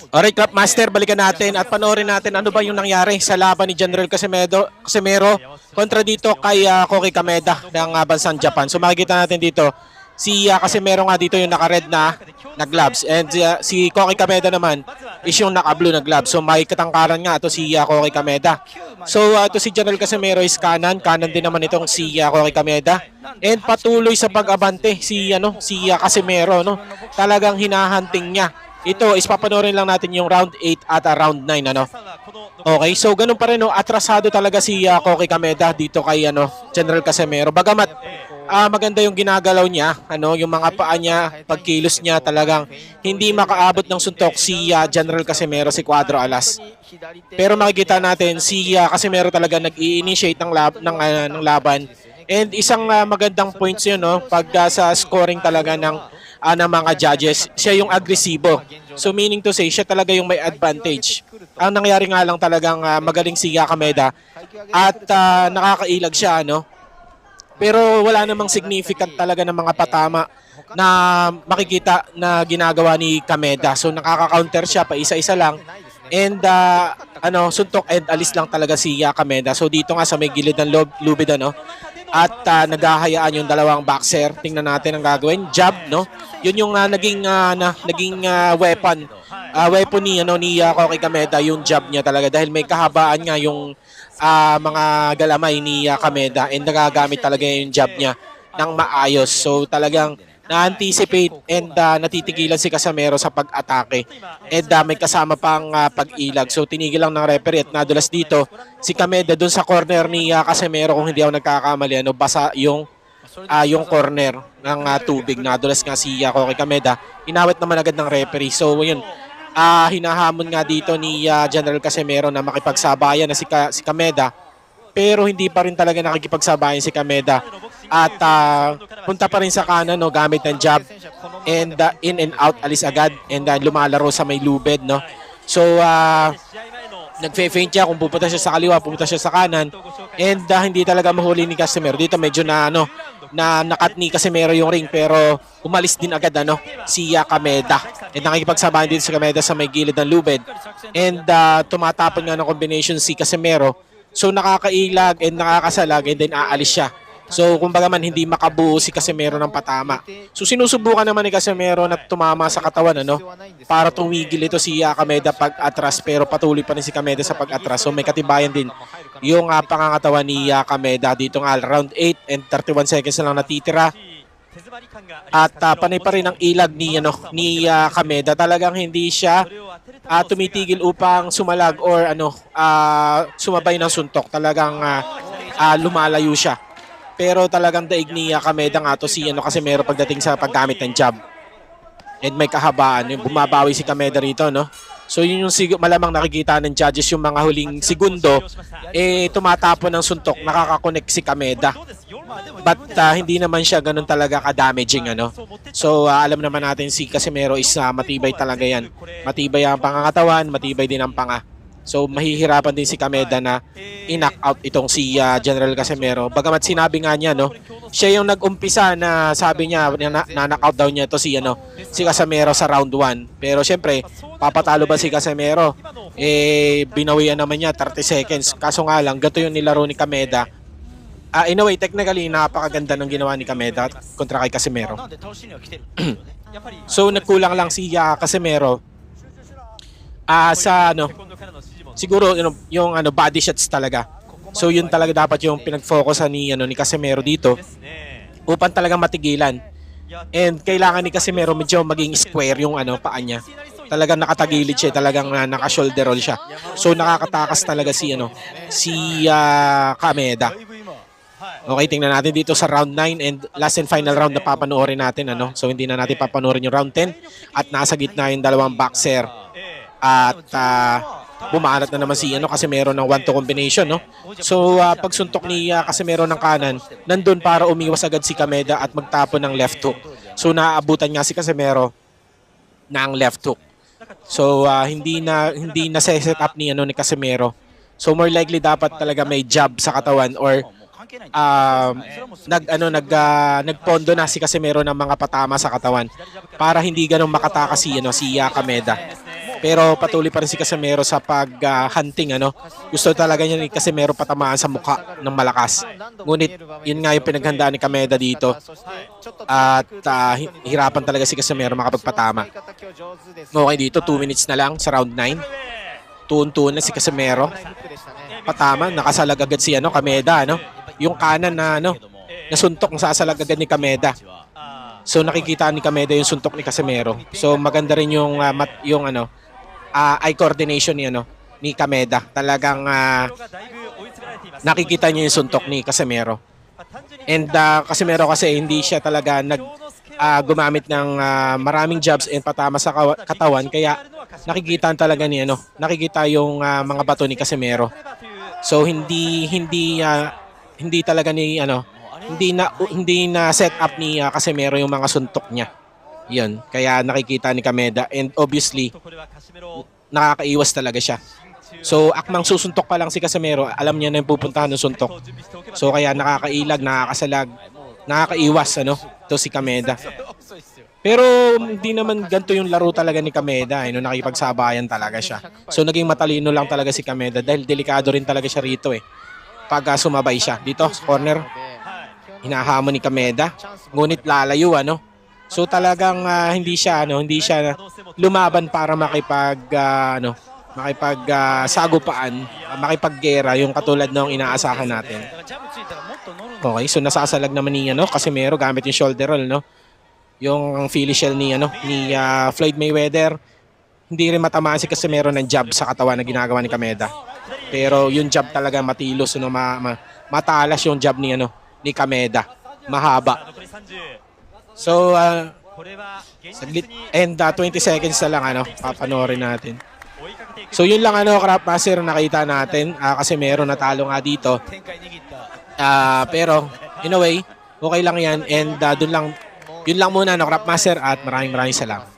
Alright, Club Master, balikan natin at panoorin natin ano ba yung nangyari sa laban ni General Casimero kontra dito kay Koki Kameda ng bansang Japan. So makikita natin dito, si Casimero nga dito yung naka-red na gloves and si Koki Kameda naman is yung naka-blue na gloves. So may katangkaran nga ito si Koki Kameda. So ito si General Casimero is kanan din naman itong si Koki Kameda. And patuloy sa pag-abante si Casimero, no. Talagang hinahunting niya. Ito is papanoorin lang natin yung round 8 at round 9 ano. Okay, so ganun pa rin no, atrasado talaga si Koki Kameda dito kay General Casimero. Bagamat maganda yung ginagalaw niya, yung mga paa niya, pagkilos niya talagang hindi makaabot ng suntok si General Casimero, si Cuadro Alas. Pero makikita natin si Casimero talaga nag-i-initiate ng laban. And isang magandang points yun no, pag sa scoring talaga ng mga judges, siya yung agresibo. So meaning to say, siya talaga yung may advantage. Ang nangyari nga lang talagang magaling si Kameda at nakakailag siya, no? Pero wala namang significant talaga ng mga patama na makikita na ginagawa ni Kameda. So nakaka-counter siya pa isa-isa lang. And suntok and alis lang talaga si Kameda. So dito nga sa may gilid ng lubid at naghahayaan yung dalawang boxer. Tingnan natin ang gagawin. Jab, no? Yun yung naging weapon. Weapon ni Koki Kameda, yung jab niya talaga. Dahil may kahabaan nga yung mga galamay ni Kameda. And nagagamit talaga yung jab niya ng maayos. So talagang na-anticipate and natitigilan si Casimero sa pag-atake. And may kasama pang pag-ilag. So tinigil lang ng referee at nadulas dito si Kameda dun sa corner ni Casimero, kung hindi ako nagkakamali, basa yung corner ng tubig. Nadulas nga si Koki Kameda. Inawit naman agad ng referee. So yun, hinahamon nga dito ni General Casimero na makipagsabayan na si Kameda. Pero hindi pa rin talaga nakikipagsabayan si Kameda. At punta pa rin sa kanan gamit ng jab and in and out alis agad and lumalaro sa may lubid, no. So nagfe-feint siya kung pupunta siya sa kaliwa, pupunta siya sa kanan and hindi talaga mahuli ni Casimero. Dito medyo na nakat ni Casimero yung ring pero umalis din agad si Kameda. And nakikipagsabayan dito si Kameda sa may gilid ng lubid and tumatapon nga ng combination si Casimero. So nakakailag and nakakasalag and then aalis siya. So kumbaga man hindi makabuo si Casimero ng patama. So sinusubukan naman ni Casimero na tumama sa katawan para tumigil ito si Kameda pag-atras, pero patuloy pa rin si Kameda sa pag-atras. So may katibayan din yung pangangatawan ni Kameda dito nga round 8 and 31 seconds na lang natitira. At panay pa rin ang ilag ni Kameda. Talagang hindi siya tumitigil upang sumalag or sumabay ng suntok. Talagang lumalayo siya. Pero talagang daig ni Kameda nga to si Casimero pagdating sa paggamit ng jab. And may kahabaan. Bumabawi si Kameda rito, no? So yun yung malamang nakikita ng judges yung mga huling segundo. Tumatapon ng suntok, nakakakonect si Kameda. But hindi naman siya ganun talaga ka-damaging, So alam naman natin si Casimero is matibay talaga yan. Matibay ang pangangatawan, matibay din ang panga. So mahihirapan din si Kameda na i-knock out itong si General Casimero. Bagamat sinabi nga niya, siya yung nag-umpisa na sabi niya na knock out daw niya ito si Casimero sa round 1. Pero syempre, papatalo ba si Casimero? Binawian naman niya 30 seconds. Kaso nga lang, gato yung nilaro ni Kameda. In a way, technically, napakaganda ng ginawa ni Kameda kontra kay Casimero. So nagkulang lang si Casimero sa siguro yung body shots talaga. So yun talaga dapat yung pinag-focusan ni Casimero dito upang talaga matigilan. And kailangan ni Casimero medyo maging square yung paa niya. Talagang nakatagilid siya, talagang naka-shoulder roll siya. So nakakatakas talaga si Kameda. Okay, tingnan natin dito sa round 9 and last and final round na papanoorin natin So hindi na natin papanoorin yung round 10 at nasa gitna yung dalawang boxer. At bumaanat na naman si Casimero ng 1-2 combination, no? So pagsuntok ni Casimero ng kanan, nandun para umiwas agad si Kameda at magtapon ng left hook. So naaabutan nga si Casimero ng left hook. So hindi na set up ni Casimero. So more likely dapat talaga may jab sa katawan or nagpondo na si Casimero ng mga patama sa katawan para hindi ganun makatakas si Kameda. Pero patuloy pa rin si Casimero sa pag-hunting. Gusto talaga niya ni Casimero patamaan sa mukha ng malakas. Ngunit yun nga yung pinaghandaan ni Kameda dito. At hirapan talaga si Casimero makapagpatama. Okay, dito 2 minutes na lang sa round 9. Tuon-tuon na si Casimero. Patama, nakasalag agad si Kameda. Yung kanan na nasuntok, nasasalag agad ni Kameda. So nakikita ni Kameda yung suntok ni Casimero. So maganda rin yung eye coordination ni Kameda. Talagang nakikita niya yung suntok ni Casimero. And Casimero kasi hindi siya talaga gumamit ng maraming jabs and patama sa katawan, kaya nakikita talaga nakikita yung mga bato ni Casimero. So hindi talaga hindi na set up ni Casimero yung mga suntok niya. Yun, kaya nakikita ni Kameda, and obviously nakakaiwas talaga siya. So akmang susuntok pa lang si Casimero, alam niya na yung pupuntahan ng suntok. So kaya nakakailag, nakakasalag, nakakaiwas to si Kameda. Pero hindi naman ganito yung laro talaga ni Kameda, nakipagsabayan talaga siya. So naging matalino lang talaga si Kameda dahil delikado rin talaga siya rito pag sumabay siya. Dito sa corner, hinahamon ni Kameda, ngunit lalayo So talagang hindi siya lumaban para sagupaan, makipaggera yung katulad ng inaasahan natin. Okay, so nasasalag naman ni Casimero gamit yung shoulder roll, yung Philly shell ni Floyd Mayweather. Hindi rin matamaan si Casimero ng jab sa katawan na ginagawa ni Kameda. Pero yung jab talaga matilos, matalas yung jab ni Kameda. Mahaba. So, saglit. And 20 seconds na lang, papanoorin natin. So, yun lang, Craftmaster, nakita natin. Casimero natalo nga dito. Pero, in a way, okay lang yan. And yun lang muna, Craftmaster, at maraming salamat.